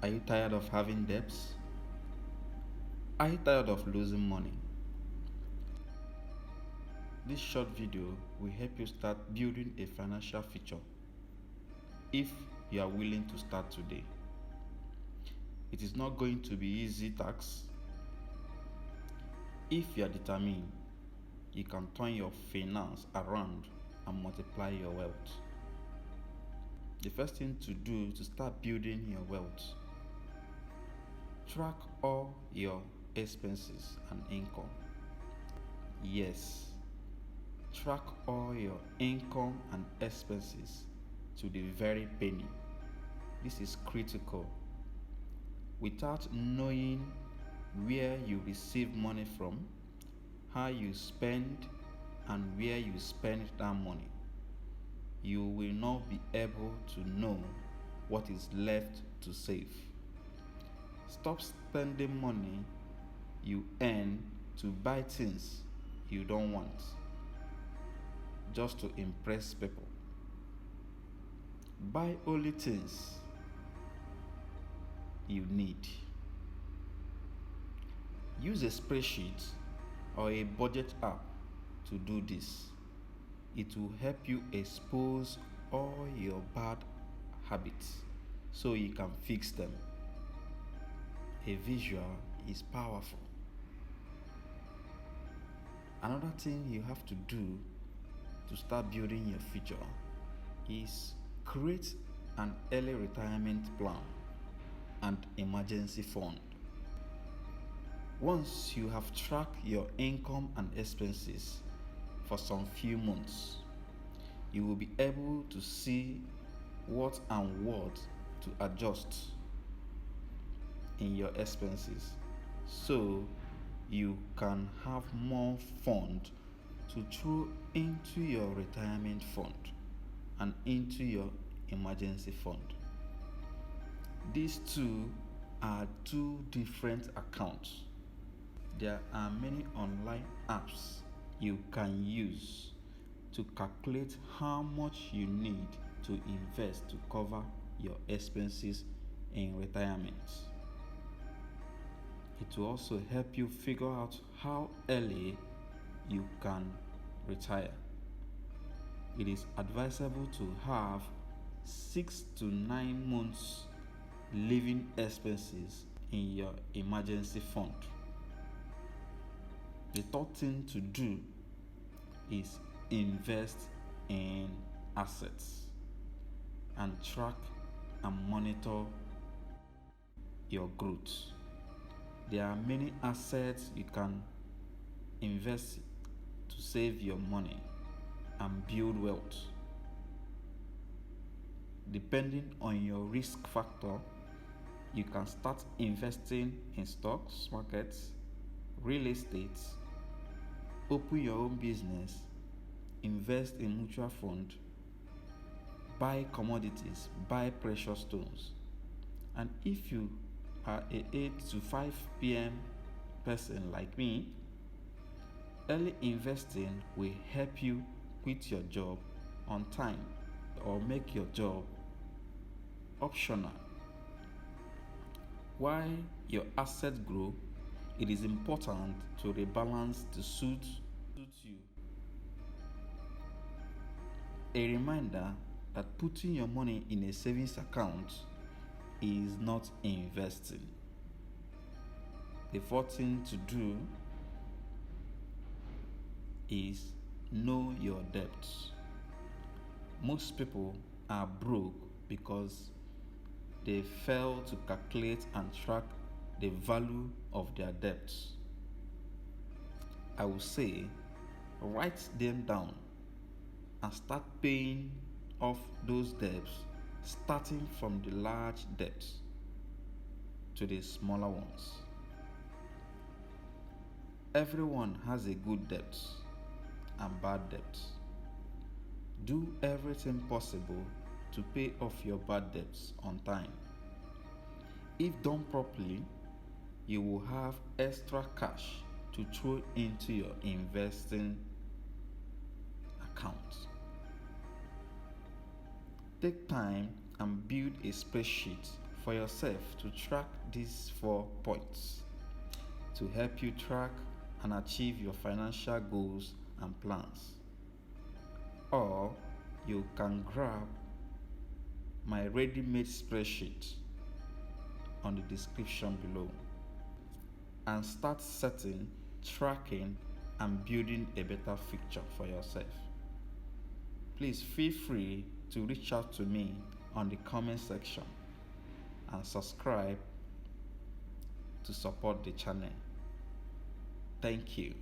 Are you tired of having debts? Are you tired of losing money? This short video will help you start building a financial future if you are willing to start today. It is not going to be easy task. If you are determined, you can turn your finance around and multiply your wealth. The first thing to do to start building your wealth: track all your expenses and income. Yes, track all your income and expenses to the very penny. This is critical. Without knowing where you receive money from, how you spend, and where you spend that money, you will not be able to know what is left to save. Stop spending money you earn to buy things you don't want just to impress people. Buy only things you need. Use a spreadsheet or a budget app to do this. It will help you expose all your bad habits so you can fix them. A visual is powerful. Another thing you have to do to start building your future is create an early retirement plan and emergency fund. Once you have tracked your income and expenses for some few months, you will be able to see what and what to adjust in your expenses so you can have more fund to throw into your retirement fund and into your emergency fund. These two are two different accounts. There are many online apps you can use to calculate how much you need to invest to cover your expenses in retirement. It will also help you figure out how early you can retire. It is advisable to have 6 to 9 months living expenses in your emergency fund. The third thing to do is invest in assets and track and monitor your growth. There are many assets you can invest to save your money and build wealth. Depending on your risk factor, you can start investing in stocks markets, real estate, open your own business, invest in mutual fund, buy commodities, buy precious stones. And if you are a 8 to 5 p.m. person like me, early investing will help you quit your job on time or make your job optional. While your assets grow, it is important to rebalance to suit you. A reminder that putting your money in a savings account is not investing. The fourth thing to do is know your debts. Most people are broke because they fail to calculate and track the value of their debts. I will say, write them down and start paying off those debts, starting from the large debts to the smaller ones. Everyone has a good debt and bad debts. Do everything possible to pay off your bad debts on time. If done properly, you will have extra cash to throw into your investing account. Take time and build a spreadsheet for yourself to track these 4 points to help you track and achieve your financial goals and plans. Or you can grab my ready-made spreadsheet on the description below and start setting, tracking, and building a better future for yourself. Please feel free to reach out to me on the comment section and subscribe to support the channel. Thank you.